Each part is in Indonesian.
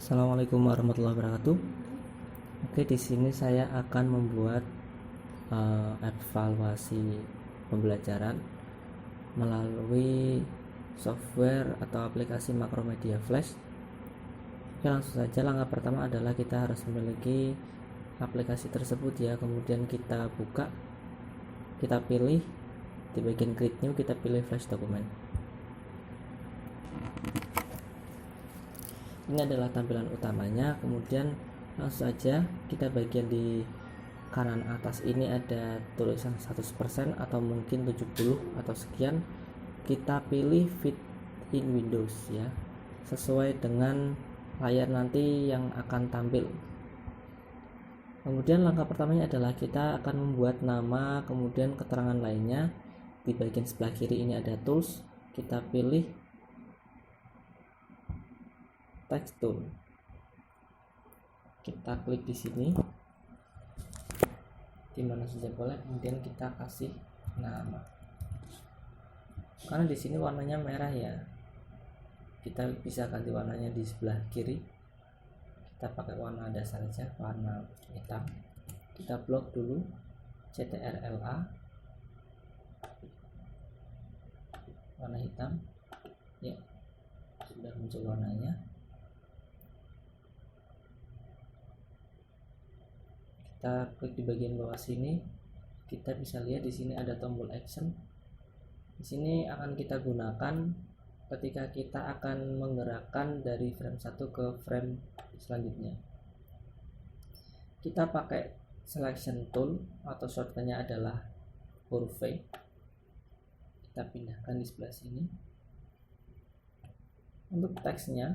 Assalamualaikum warahmatullahi wabarakatuh. Oke, di sini saya akan membuat evaluasi pembelajaran melalui software atau aplikasi Macromedia Flash. Oke, langsung saja. Langkah pertama adalah kita harus memiliki aplikasi tersebut ya. Kemudian kita buka, kita pilih di bagian Create New, kita pilih Flash Document. Ini adalah tampilan utamanya. Kemudian langsung saja kita bagian di kanan atas ini ada tulisan 100% atau mungkin 70 atau sekian. Kita pilih Fit in Windows ya, sesuai dengan layar nanti yang akan tampil. Kemudian langkah pertamanya adalah kita akan membuat nama, kemudian keterangan lainnya. Di bagian sebelah kiri ini ada tools, kita pilih text tool, kita klik di sini dimana saja boleh, kemudian kita kasih nama. Karena di sini warnanya merah ya, kita bisa ganti warnanya di sebelah kiri. Kita pakai warna dasar saja, warna hitam. Kita blok dulu CTRLA warna hitam ya, sudah muncul warnanya. Kita klik di bagian bawah sini, kita bisa lihat di sini ada tombol action. Di sini akan kita gunakan ketika kita akan menggerakkan dari frame 1 ke frame selanjutnya. Kita pakai selection tool atau shortcutnya adalah huruf V. Kita pindahkan di sebelah sini. Untuk teksnya,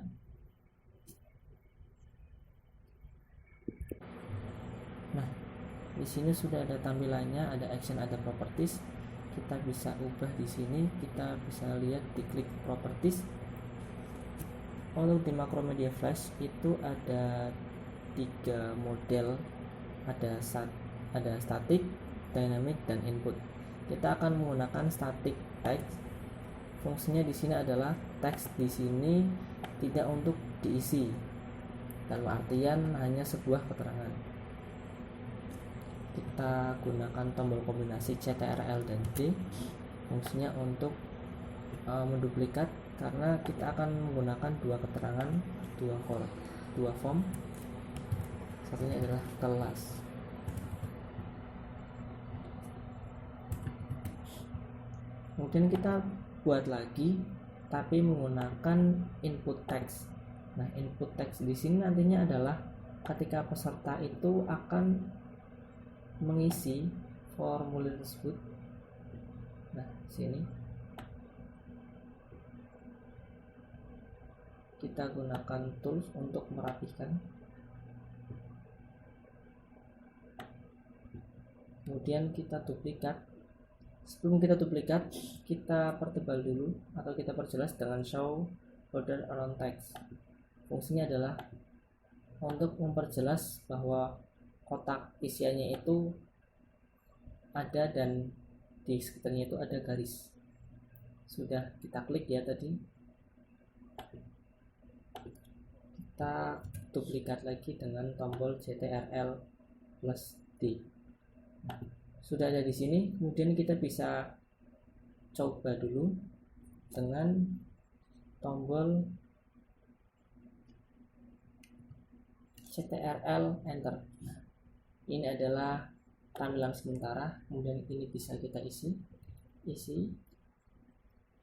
nah, di sini sudah ada tampilannya, ada action, ada properties. Kita bisa ubah di sini, kita bisa lihat di klik properties. Untuk di Macromedia Flash itu ada 3 model, ada static, dynamic, dan input. Kita akan menggunakan static text. Fungsinya di sini adalah teks di sini tidak untuk diisi, dalam artian hanya sebuah keterangan. Kita gunakan tombol kombinasi CTRL dan D, fungsinya untuk menduplikat, karena kita akan menggunakan dua keterangan, dua form. Satunya adalah kelas. Kemudian kita buat lagi tapi menggunakan input text. Nah, input text di sini nantinya adalah ketika peserta itu akan mengisi formulir tersebut. Nah, sini kita gunakan tools untuk merapihkan. Kemudian kita duplikat. Sebelum kita duplikat, kita pertebal dulu atau kita perjelas dengan show border around text. Fungsinya adalah untuk memperjelas bahwa kotak isiannya itu ada dan di sekitarnya itu ada garis. Sudah kita klik ya tadi. Kita duplikat lagi dengan tombol CTRL plus D. Sudah ada di sini. Kemudian kita bisa coba dulu dengan tombol CTRL enter. Ini adalah tampilan sementara. Kemudian ini bisa kita isi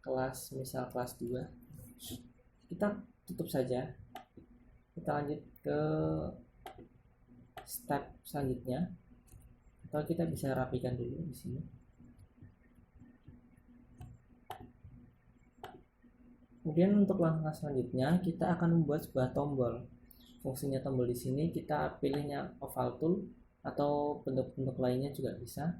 kelas, misal kelas 2. Kita tutup saja. Kita lanjut ke step selanjutnya, atau kita bisa rapikan dulu di sini. Kemudian untuk langkah selanjutnya kita akan membuat sebuah tombol. Fungsinya tombol di sini kita pilihnya oval tool atau bentuk-bentuk lainnya juga bisa.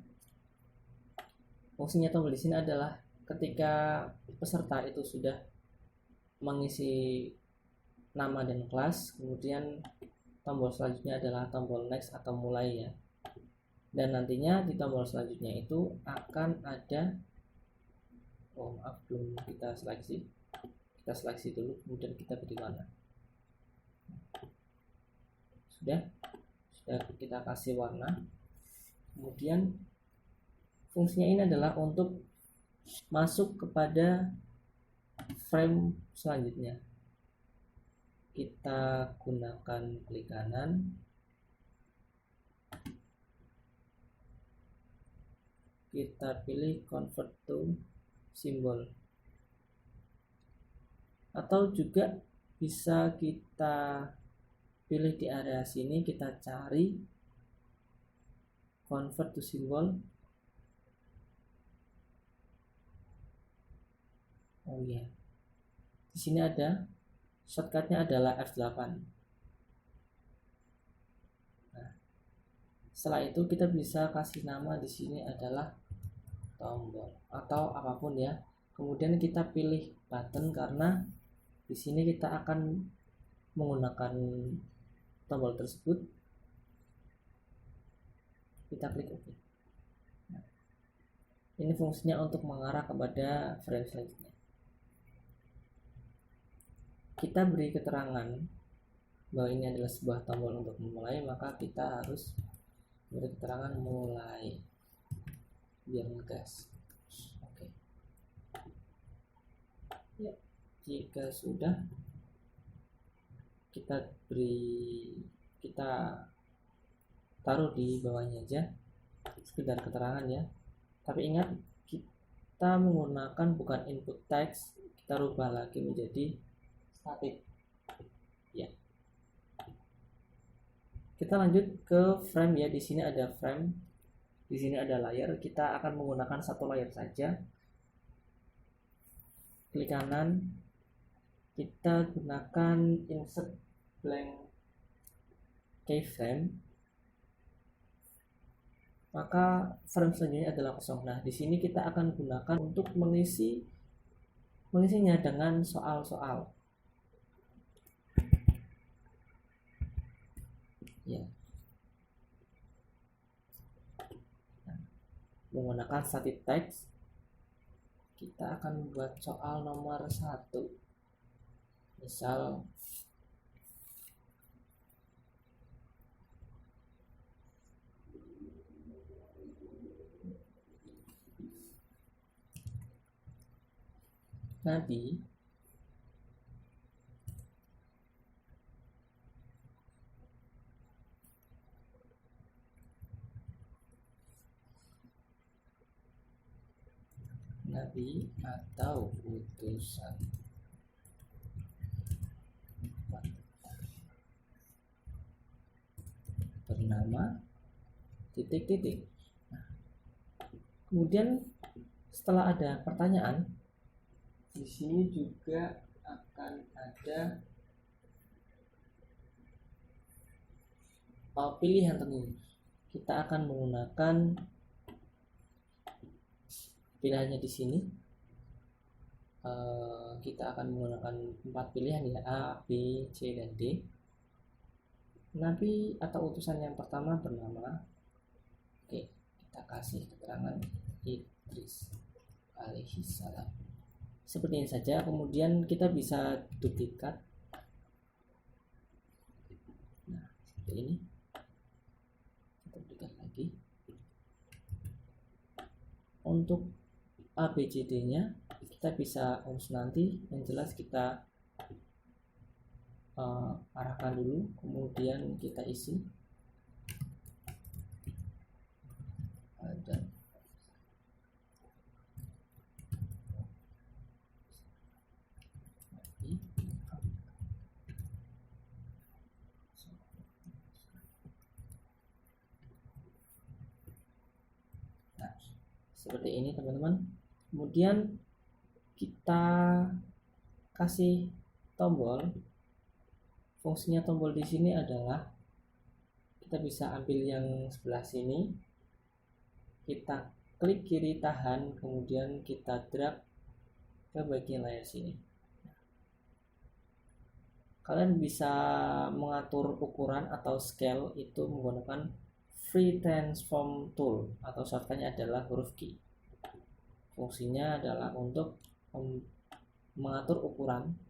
Fungsinya tombol di sini adalah ketika peserta itu sudah mengisi nama dan kelas, kemudian tombol selanjutnya adalah tombol next atau mulai ya. Dan nantinya di tombol selanjutnya itu akan ada, belum kita seleksi. Kita seleksi dulu, kemudian kita beri warna. sudah kita kasih warna. Kemudian fungsinya ini adalah untuk masuk kepada frame selanjutnya. Kita gunakan klik kanan, kita pilih convert to symbol, atau juga bisa kita pilih di area sini, kita cari convert to symbol. Oh iya, di sini ada shortcutnya adalah F8. Nah, setelah itu kita bisa kasih nama di sini adalah tombol atau apapun ya. Kemudian kita pilih button karena di sini kita akan menggunakan tombol tersebut. Kita klik OK. Nah, ini fungsinya untuk mengarah kepada frame selanjutnya. Kita beri keterangan bahwa ini adalah sebuah tombol untuk memulai, maka kita harus beri keterangan mulai biar ngegas. Oke. Ya, jika sudah, kita taruh di bawahnya aja sekedar keterangan ya. Tapi ingat, kita menggunakan bukan input text, kita rubah lagi menjadi static ya. Kita lanjut ke frame ya. Di sini ada frame, di sini ada layar. Kita akan menggunakan satu layar saja. Klik kanan, kita gunakan insert blank keyframe, maka frame selanjutnya adalah kosong. Nah, di sini kita akan gunakan untuk mengisinya dengan soal-soal. Ya. Nah, menggunakan static text, kita akan membuat soal nomor 1. Misal Nabi atau utusan bernama titik-titik. Nah, kemudian setelah ada pertanyaan, di sini juga akan ada pilihan tentunya. Kita akan menggunakan pilihannya di sini. Kita akan menggunakan 4 pilihan ya, A, B, C, dan D. Nabi atau utusan yang pertama bernama, oke, kita kasih keterangan Idris alaihissalam. Seperti ini saja. Kemudian kita bisa duplikat. Nah, seperti ini. Kita duplikat lagi. Untuk ABCD-nya kita bisa urus nanti. Yang jelas kita arahkan dulu, kemudian kita isi. Ada seperti ini teman-teman. Kemudian kita kasih tombol. Fungsinya tombol di sini adalah kita bisa ambil yang sebelah sini, kita klik kiri tahan, kemudian kita drag ke bagian layar sini. Kalian bisa mengatur ukuran atau scale itu menggunakan Free Transform Tool atau shortcutnya adalah huruf Q. Fungsinya adalah untuk mengatur ukuran.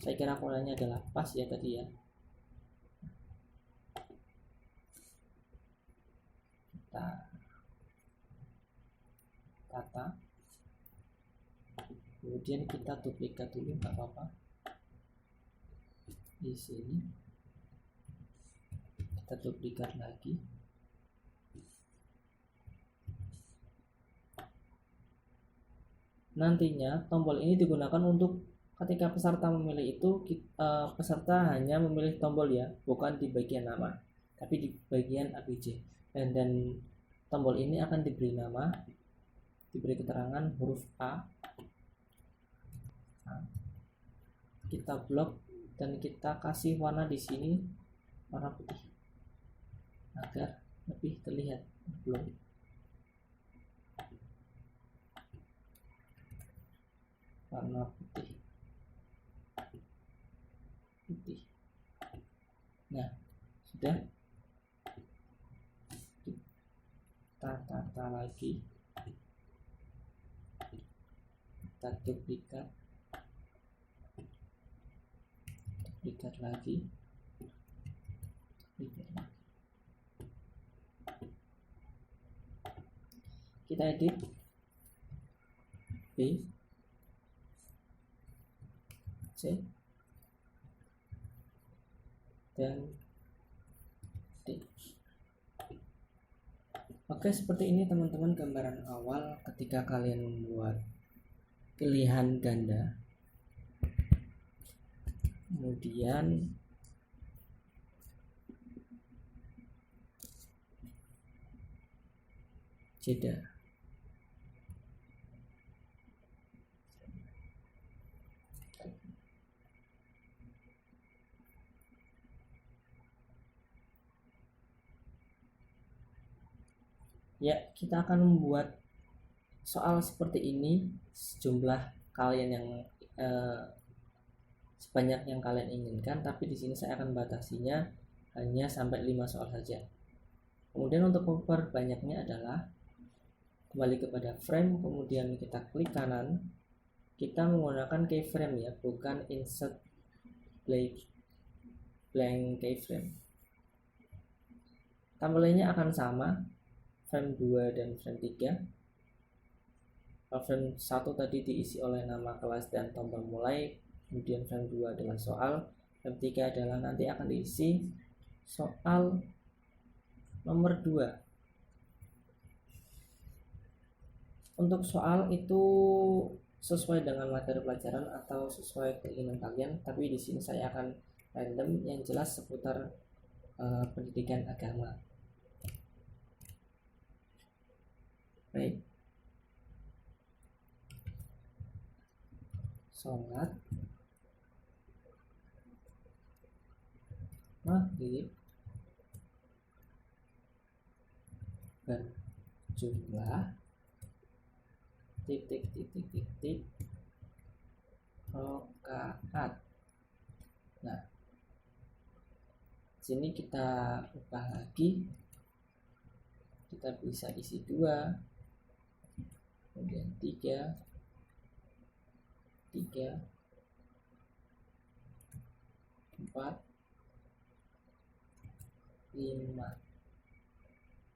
Saya kira ukurannya adalah pas ya tadi ya. kita tata, kemudian kita duplikat dulu, nggak apa-apa. Di sini kita duplikat lagi. Nantinya tombol ini digunakan untuk ketika peserta memilih itu, peserta hanya memilih tombol ya, bukan di bagian nama, tapi di bagian ABC. Dan tombol ini akan diberi nama, diberi keterangan huruf A. Kita blok dan kita kasih warna di sini warna putih agar lebih terlihat blok. Warna putih. Nah, sudah. Kita tata lagi, kita duplikat lagi, kita edit B, C, dan D. Oke, seperti ini teman-teman gambaran awal ketika kalian membuat pilihan ganda. Kemudian jeda. Ya, kita akan membuat soal seperti ini sejumlah kalian yang sebanyak yang kalian inginkan, tapi di sini saya akan batasinya hanya sampai 5 soal saja. Kemudian untuk memperbanyaknya adalah kembali kepada frame, kemudian kita klik kanan, kita menggunakan keyframe ya, bukan insert blank keyframe. Tampilannya akan sama, frame 2 dan frame 3. Frame 1 tadi diisi oleh nama kelas dan tombol mulai, kemudian frame 2 adalah soal, frame 3 adalah nanti akan diisi soal nomor 2. Untuk soal itu sesuai dengan materi pelajaran atau sesuai keinginan kalian, tapi di sini saya akan random yang jelas seputar pendidikan agama. Baik. Sholat maghrib berjumlah titik rakaat. Nah, sini kita ubah lagi, kita bisa isi 2, kemudian 3, 4, 5,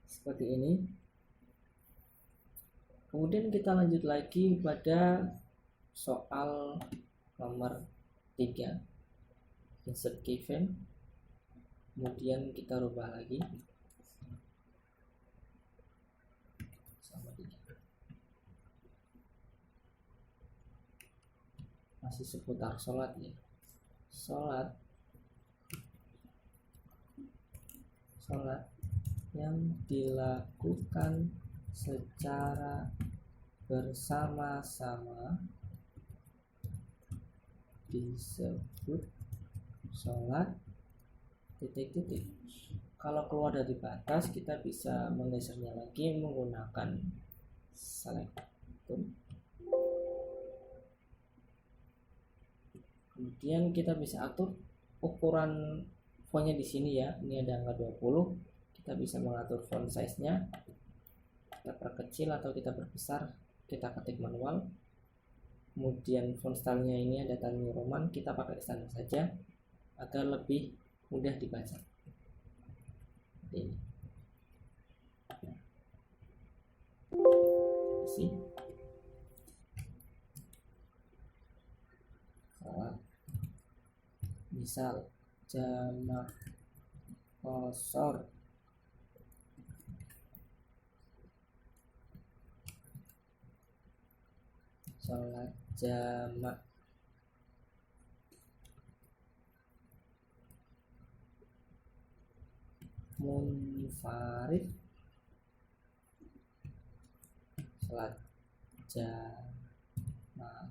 seperti ini. Kemudian kita lanjut lagi pada soal nomor 3, insert keyframe, kemudian kita rubah lagi sama 3. Masih seputar sholat ya, sholat yang dilakukan secara bersama-sama disebut sholat titik-titik. Kalau keluar dari batas, kita bisa menggesernya lagi menggunakan select tool. Kemudian kita bisa atur ukuran fontnya di sini ya. Ini ada angka 20. Kita bisa mengatur font size-nya. Kita perkecil atau kita perbesar. Kita ketik manual. Kemudian font style-nya ini ada Times New Roman. Kita pakai standar saja agar lebih mudah dibaca. Ini. kombinasi. Misal jamak kosor sholat jamak munfarid sholat jamak.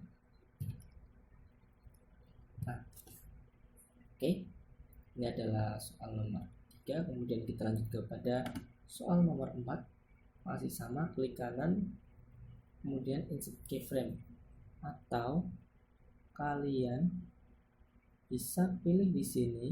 Nah, oke, ini adalah soal nomor 3. Kemudian kita lanjut kepada soal nomor 4. Masih sama, klik kanan, kemudian insert keyframe, atau kalian bisa pilih di sini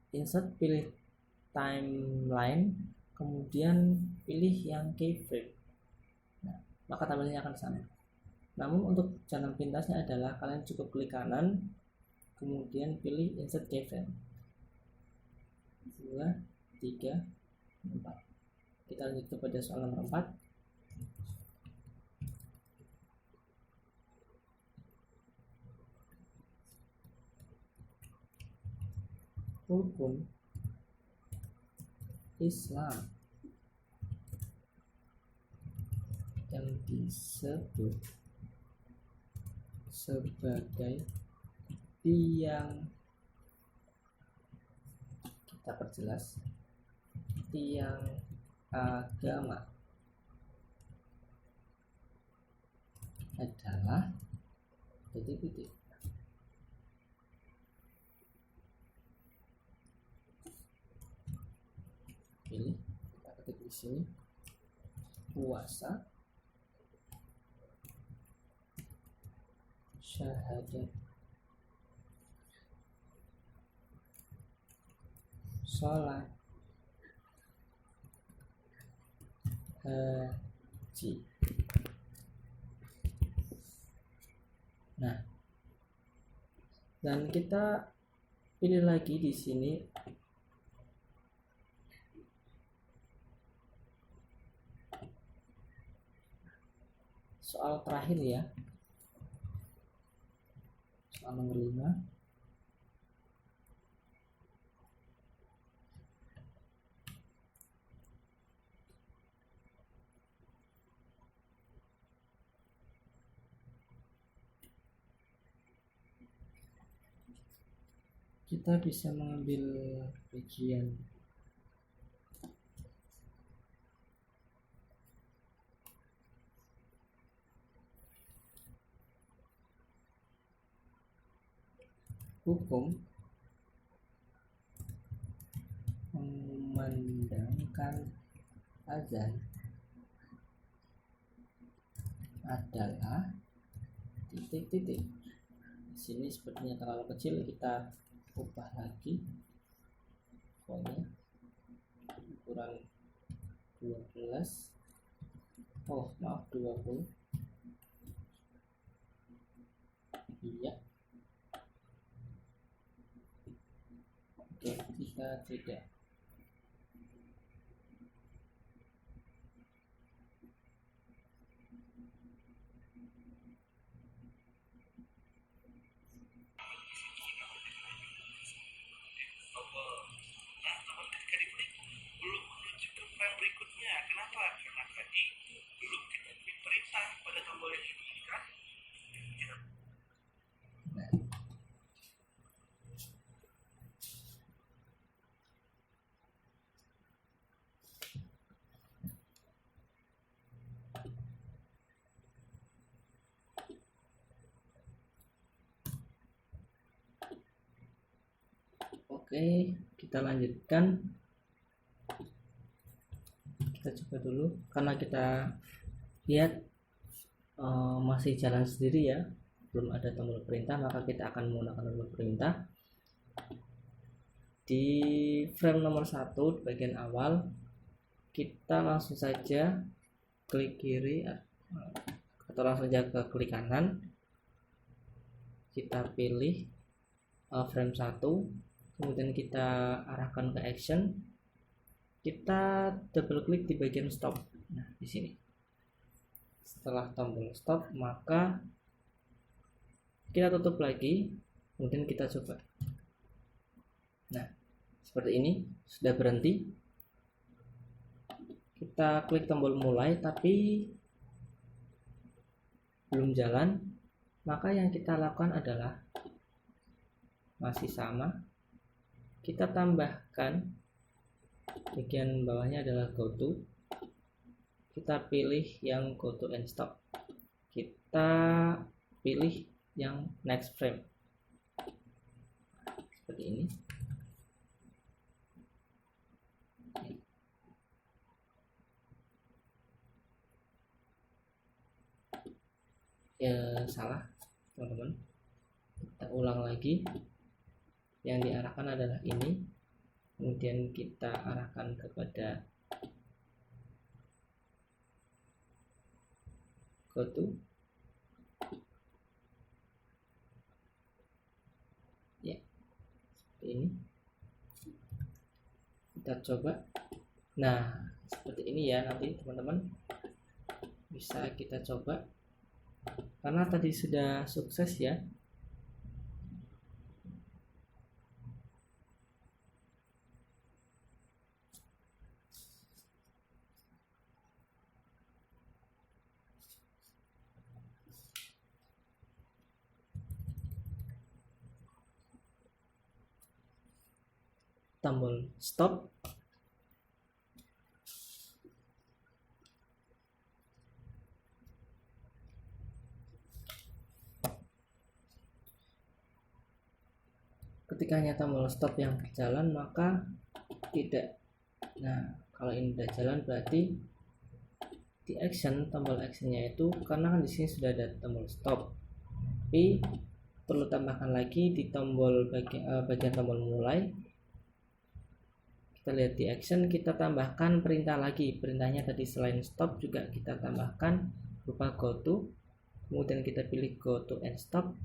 insert pilih timeline, kemudian pilih yang keyframe. Maka tampilannya akan sama. Namun untuk jalan pintasnya adalah kalian cukup klik kanan, kemudian pilih insert keyframe. 2, 3, 4. Kita lanjut kepada soal nomor 4. Rukun Islam yang disebut sebagai tiang, kita perjelas, tiang agama adalah titik-titik. Pilih, kita ketik di sini, puasa, syahadat, sholat, haji. Nah, dan kita pilih lagi di sini soal terakhir ya, soal nomor 5. Kita bisa mengambil bagian hukum memandangkan azan adalah titik-titik. Di sini sepertinya terlalu kecil, kita ubah lagi fontnya ukuran 12, 20. Iya, oke, kita tidak. Oke, kita lanjutkan. Kita coba dulu, karena kita lihat masih jalan sendiri ya, belum ada tombol perintah, maka kita akan menggunakan tombol perintah. di frame nomor 1 di bagian awal, kita langsung saja klik kiri atau langsung saja ke klik kanan, kita pilih frame 1, kemudian kita arahkan ke action, kita double klik di bagian stop. Nah, di sini setelah tombol stop, maka kita tutup lagi, kemudian kita coba. Nah, seperti ini sudah berhenti. Kita klik tombol mulai tapi belum jalan, maka yang kita lakukan adalah masih sama, kita tambahkan bagian bawahnya adalah go to, kita pilih yang go to and stop, kita pilih yang next frame seperti ini. Ya, salah teman-teman, kita ulang lagi. Yang diarahkan adalah ini, kemudian kita arahkan kepada go to, ya seperti ini. Kita coba. Nah, seperti ini ya, nanti teman-teman bisa kita coba karena tadi sudah sukses ya. Tombol stop, ketika hanya tombol stop yang berjalan maka tidak. Nah, kalau ini sudah jalan berarti di action, tombol actionnya itu karena kan di sini sudah ada tombol stop, tapi perlu tambahkan lagi di tombol bagian tombol mulai. Kita lihat di action, kita tambahkan perintah lagi. Perintahnya tadi selain stop juga kita tambahkan berupa go to, kemudian kita pilih go to and stop,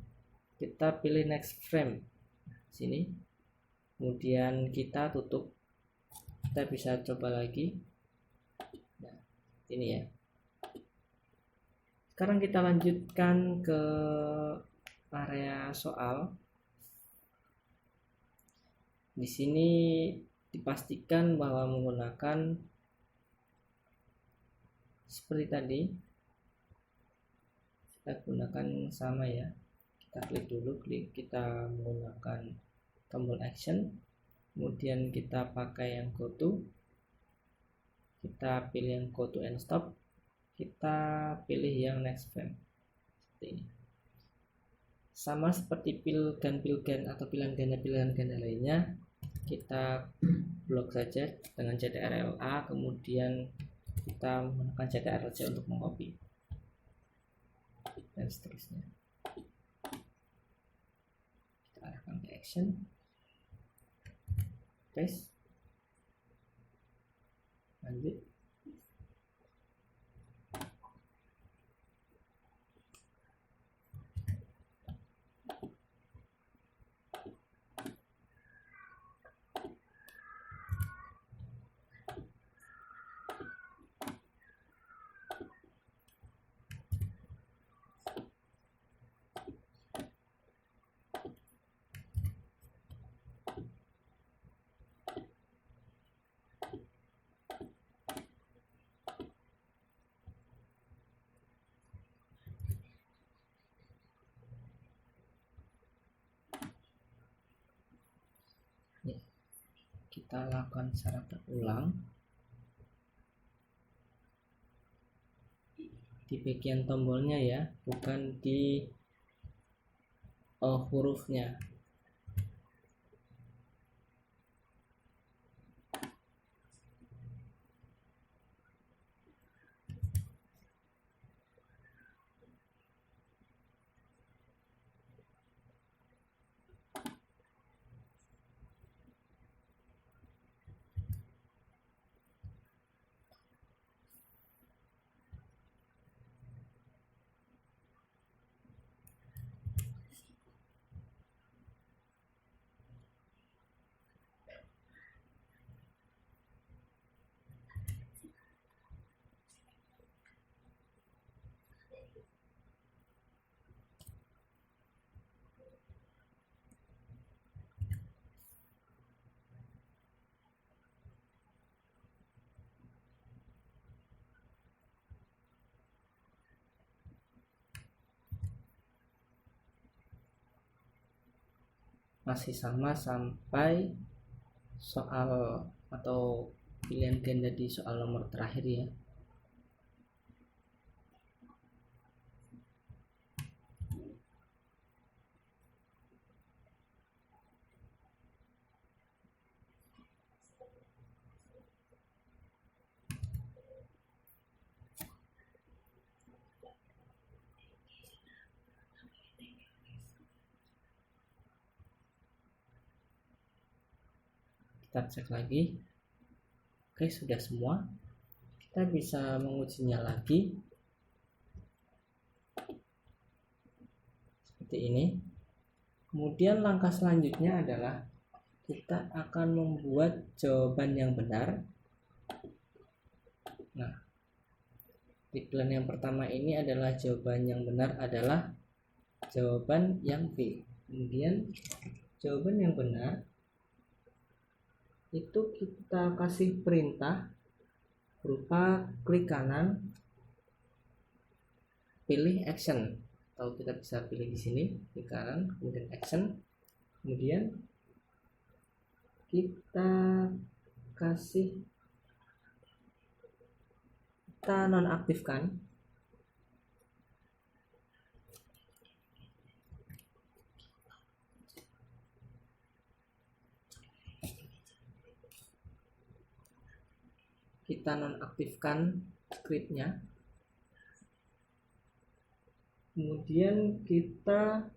kita pilih next frame sini, kemudian kita tutup. Kita bisa coba lagi. Nah, ini ya. Sekarang kita lanjutkan ke area soal. Di sini dipastikan bahwa menggunakan seperti tadi, kita gunakan sama ya. Kita klik dulu, kita menggunakan tombol action, kemudian kita pakai yang go to, kita pilih yang go to and stop, kita pilih yang next frame seperti ini. Sama seperti pilgan atau pilihan ganda lainnya, kita blok saja dengan CTRL-A, kemudian kita menekan CTRL-C untuk mengcopy dan seterusnya. Kita arahkan ke action, paste, lanjut. Kita lakukan secara berulang. Di bagian tombolnya ya, bukan di hurufnya. masih sama sampai soal atau pilihan ganda di soal nomor terakhir ya. Kita cek lagi. Oke, sudah semua. Kita bisa mengujinya lagi seperti ini. Kemudian langkah selanjutnya adalah kita akan membuat jawaban yang benar. Nah, pilihan yang pertama ini adalah jawaban yang benar adalah jawaban yang B. Kemudian jawaban yang benar itu kita kasih perintah berupa klik kanan, pilih action, atau kita bisa pilih di sini klik kanan, kemudian action, kemudian kita nonaktifkan scriptnya, kemudian kita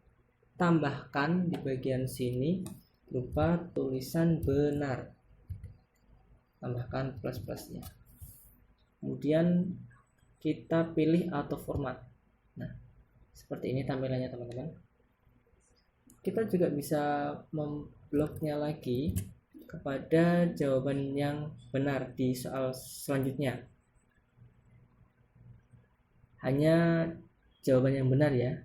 tambahkan di bagian sini berupa tulisan benar, tambahkan plus-plusnya, kemudian kita pilih auto format. Nah, seperti ini tampilannya teman-teman. Kita juga bisa membloknya lagi kepada jawaban yang benar di soal selanjutnya. Hanya jawaban yang benar ya.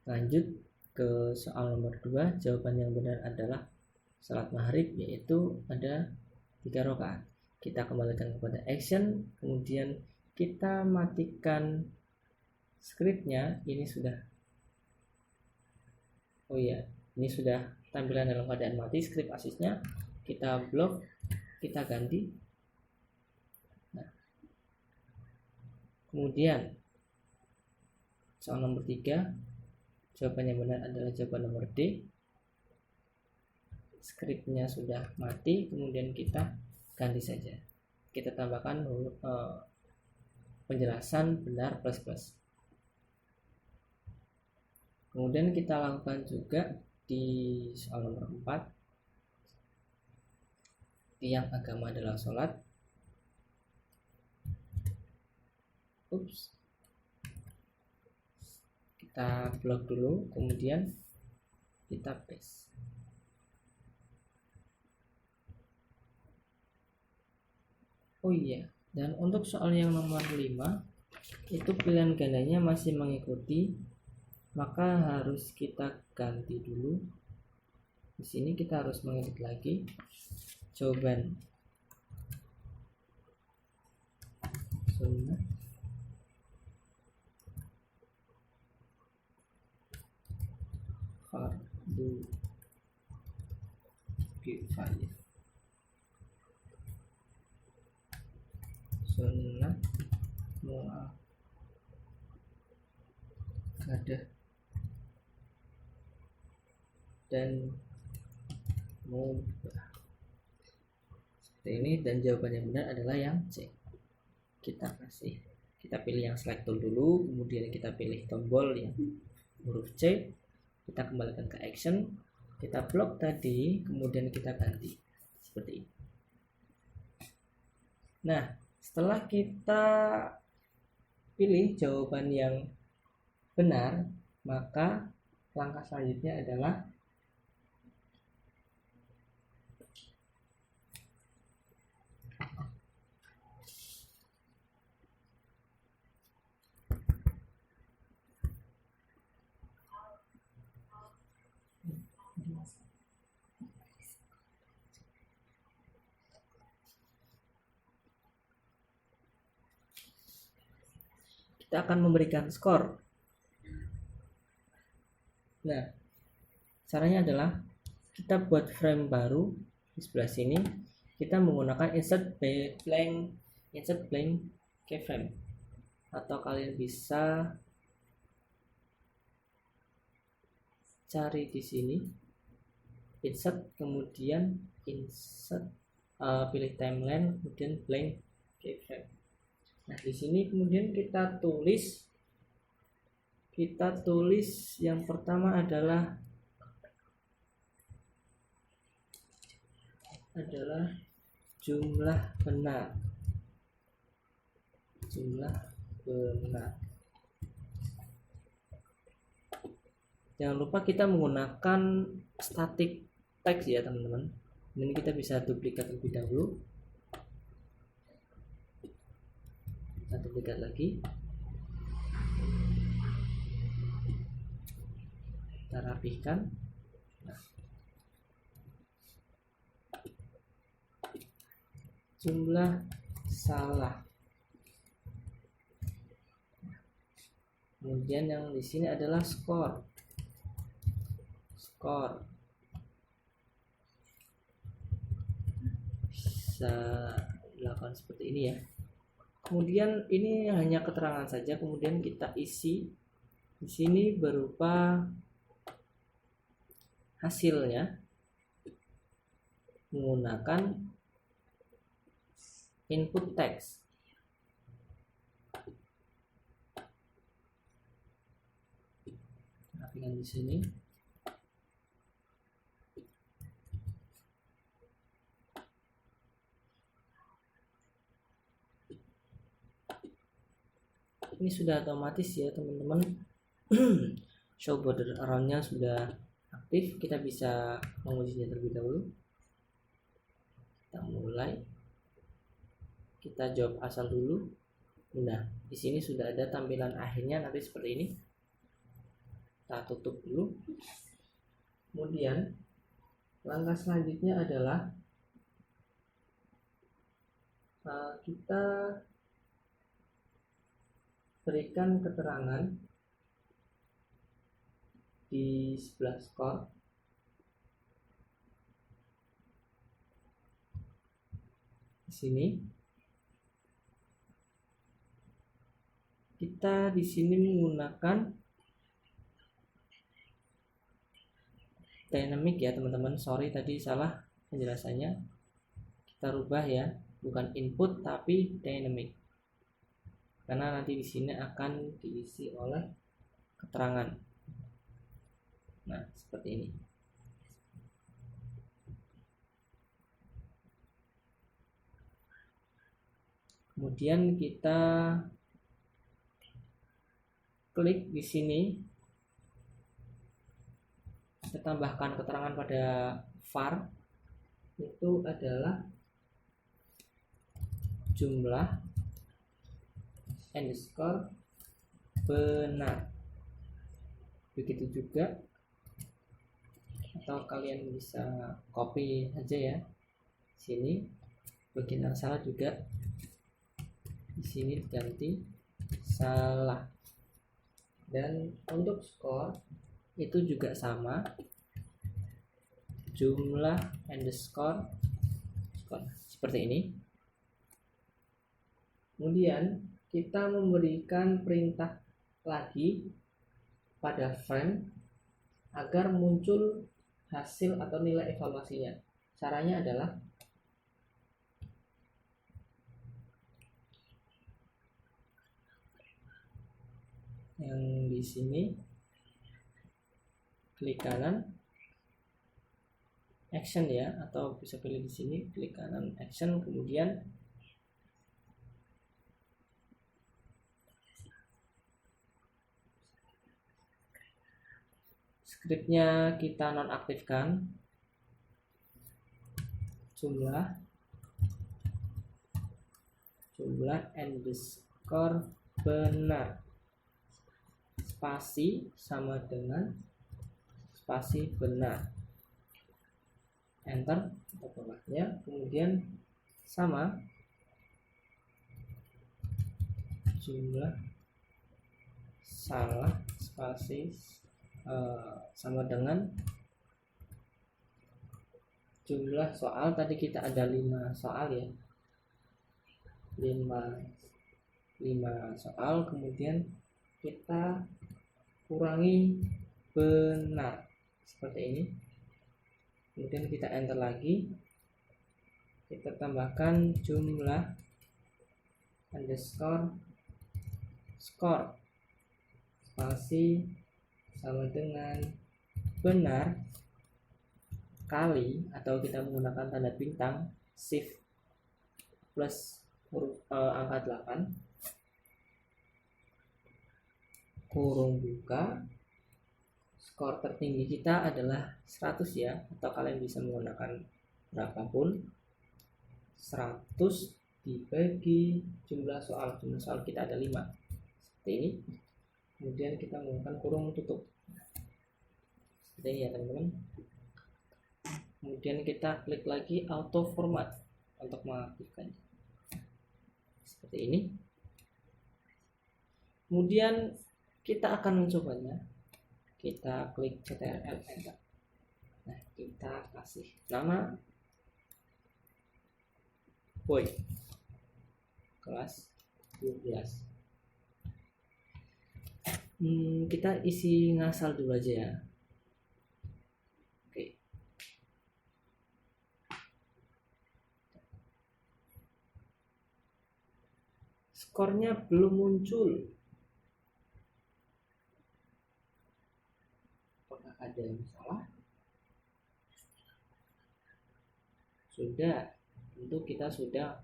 Lanjut ke soal nomor 2. Jawaban yang benar adalah salat maghrib, yaitu ada 3 rakaat. Kita kembalikan kepada action, kemudian kita matikan scriptnya. Ini sudah, oh iya, ini sudah tampilan dalam keadaan mati. Script asisnya kita blok, kita ganti. Nah, kemudian soal nomor 3, jawaban yang benar adalah jawaban nomor D. Scriptnya sudah mati, kemudian kita ganti saja. Kita tambahkan penjelasan benar plus plus. Kemudian kita lakukan juga di soal nomor 4. Tiang agama adalah sholat. Kita blok dulu, kemudian kita paste. Oh iya, dan untuk soal yang nomor 5 itu pilihan gandanya masih mengikuti, maka harus kita ganti dulu. Di sini kita harus mengedit lagi jawaban sunnah fardu kifayah, sunnah muakkadah dan mubah. Seperti ini, dan jawaban yang benar adalah yang C. Kita pilih yang select tool dulu, kemudian kita pilih tombol yang huruf C, kita kembalikan ke action, kita blok tadi, kemudian kita ganti seperti ini. Nah, setelah kita pilih jawaban yang benar, maka langkah selanjutnya adalah kita akan memberikan skor. Nah, Caranya adalah kita buat frame baru di sebelah sini, kita menggunakan insert blank keyframe, atau kalian bisa cari di sini insert, kemudian insert, pilih timeline, kemudian blank keyframe. Nah, di sini kemudian kita tulis yang pertama adalah jumlah benar. Jangan lupa kita menggunakan static text ya teman-teman. Ini kita bisa duplikat lebih dahulu. Kita duplikat lagi. Kita rapihkan. Nah, jumlah salah. Kemudian yang di sini adalah skor. Bisa dilakukan seperti ini ya. Kemudian ini hanya keterangan saja, kemudian kita isi di sini berupa hasilnya menggunakan input text. Rapikan di sini. Ini sudah otomatis ya teman-teman. Show border around-nya sudah aktif. Kita bisa mengujinya terlebih dahulu. Kita mulai. Kita jawab asal dulu. Nah, di sini sudah ada tampilan akhirnya nanti seperti ini. Kita tutup dulu. Kemudian langkah selanjutnya adalah kita berikan keterangan di sebelah skor. Di sini kita menggunakan dynamic ya teman-teman. Sorry tadi salah penjelasannya. Kita rubah ya, bukan input tapi dynamic. Karena nanti di sini akan diisi oleh keterangan. Nah, seperti ini. Kemudian kita klik di sini. Kita tambahkan keterangan pada var, itu adalah jumlah underscore benar. Begitu juga, atau kalian bisa copy aja ya. Sini bagian yang salah juga di sini diganti salah. Dan untuk skor itu juga sama, jumlah underscore skor, seperti ini. Kemudian kita memberikan perintah lagi pada frame agar muncul hasil atau nilai evaluasinya. Caranya adalah yang di sini, klik kanan action ya, atau bisa pilih di sini klik kanan action, kemudian scriptnya kita nonaktifkan, jumlah underscore benar, spasi sama dengan spasi benar, enter untuk bawahnya, kemudian sama jumlah salah spasi sama dengan jumlah soal tadi kita ada 5 soal ya, 5 soal, kemudian kita kurangi benar seperti ini, kemudian kita enter lagi, kita tambahkan jumlah underscore skor spasi sama dengan benar kali, atau kita menggunakan tanda bintang shift plus angka 8 kurung buka, skor tertinggi kita adalah 100 ya, atau kalian bisa menggunakan berapapun, 100 dibagi jumlah soal kita ada 5 seperti ini, kemudian kita menggunakan kurung tutup seperti ini ya teman-teman. Kemudian kita klik lagi auto format untuk mengaktifkannya seperti ini. Kemudian kita akan mencobanya, kita klik CTRL enter. Nah, kita kasih nama boy kelas 12. Kita isi ngasal dulu aja ya. Oke. Skornya belum muncul. Apakah ada yang salah? Sudah, tentu kita sudah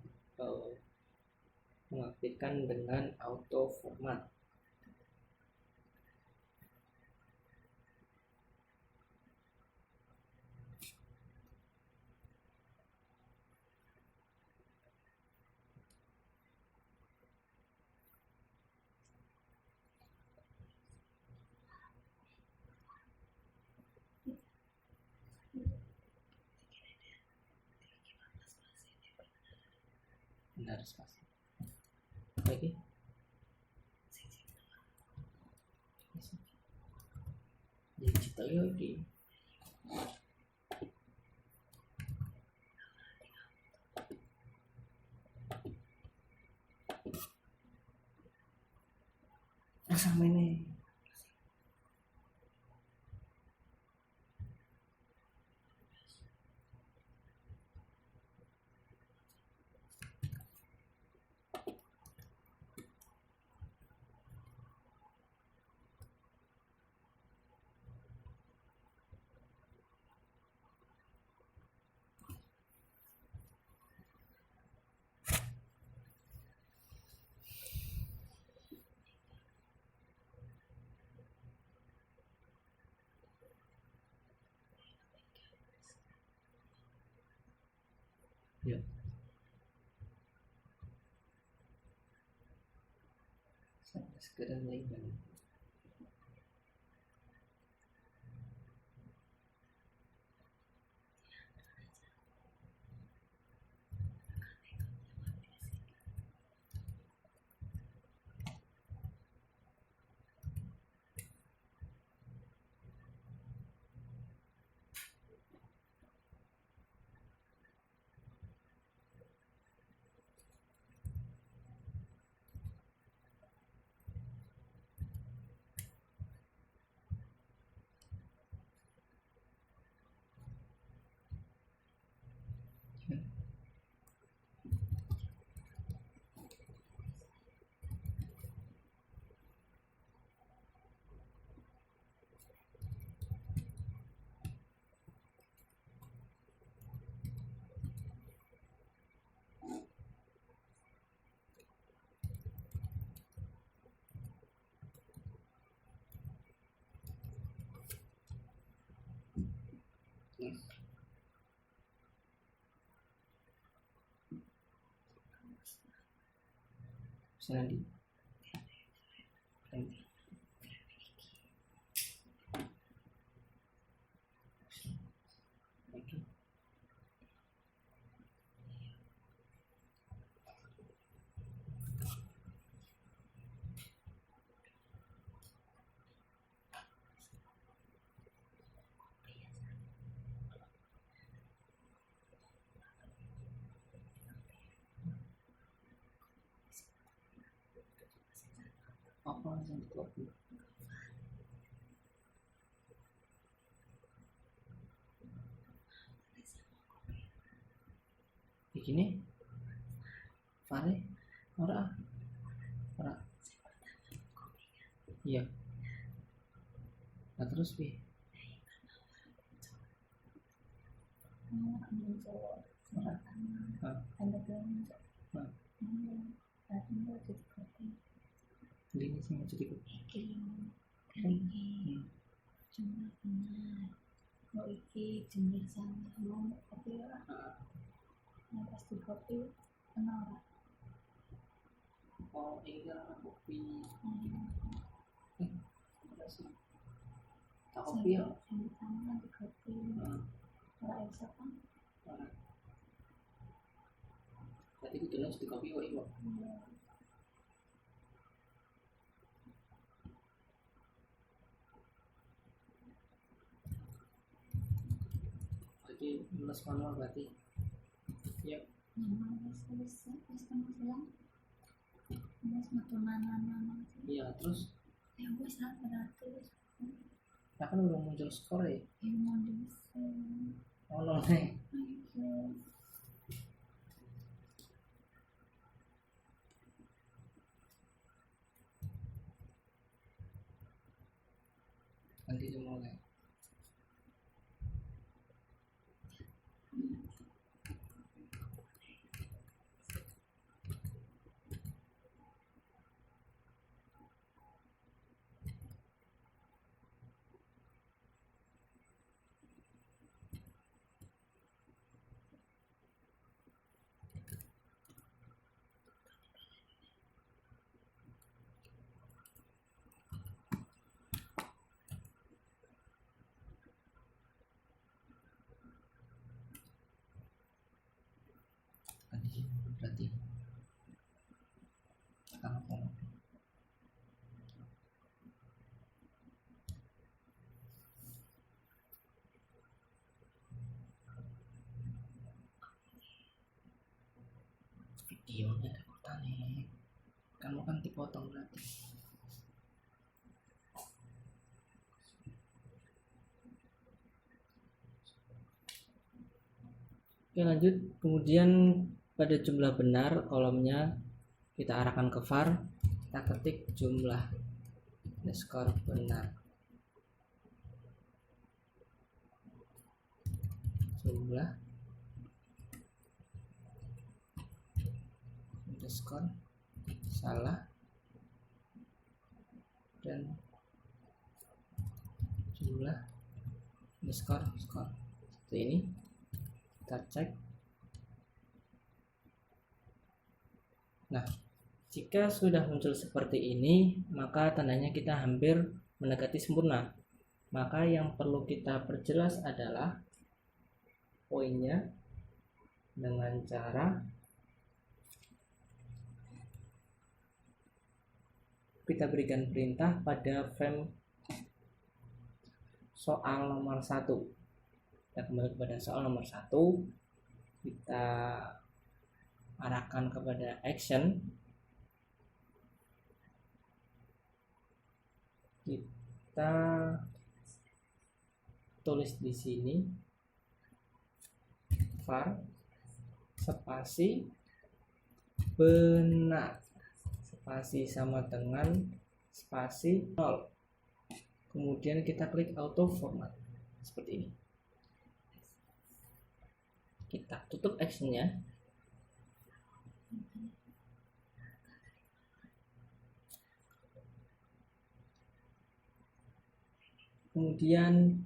mengaktifkan dengan auto format. Benar spasi. Lagi. Digital lagi. Sama ini. Ya. Saya sekedar melihat. Nanti. apa langsung di copy. Begini file ora iya. Nah terus pi ini sih mau jadi cuma benar mau iki jenis sama mau kopi ora yang pasti kopi kenal ora oh iya kopi tak kopi ya yang pertama di kopi ora bisa kan berarti itu jelas di kopi kok iwo. Jadi lulus manual berarti ya wis silang wis metu mana iya. Terus ya wis berarti kan udah muncul skor ya mau bisa oh no nih nanti dimulai. Berarti apa videonya ada kotanya kamu kan dipotong berarti. Oke lanjut, kemudian pada jumlah benar kolomnya kita arahkan ke var, kita ketik jumlah underscore benar, jumlah underscore salah dan jumlah underscore skor. Seperti ini kita cek. Nah jika sudah muncul seperti ini maka tandanya kita hampir mendekati sempurna. Maka yang perlu kita perjelas adalah poinnya dengan cara kita berikan perintah pada frame soal nomor 1. Kita kembali kepada soal nomor 1, kita arahkan kepada action, kita tulis di sini var spasi benar, spasi sama dengan spasi 0, kemudian kita klik auto format seperti ini. Kita tutup actionnya. Kemudian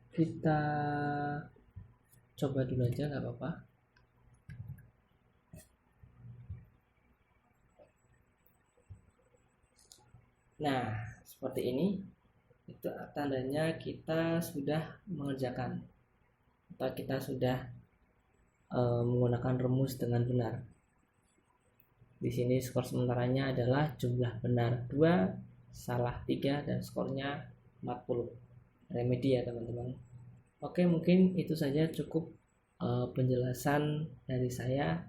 kita coba dulu aja, nggak apa-apa. Nah seperti ini, itu tandanya kita sudah mengerjakan atau kita sudah menggunakan rumus dengan benar. Di sini skor sementaranya adalah jumlah benar 2, salah 3, dan skornya 40. Remedi ya teman-teman. Oke, mungkin itu saja cukup penjelasan dari saya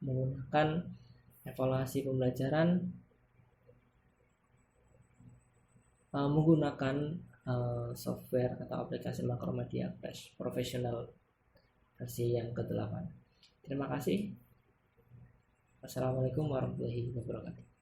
menggunakan evaluasi pembelajaran menggunakan software atau aplikasi Macromedia Flash Professional versi yang ke-8. Terima kasih. Wassalamualaikum warahmatullahi wabarakatuh.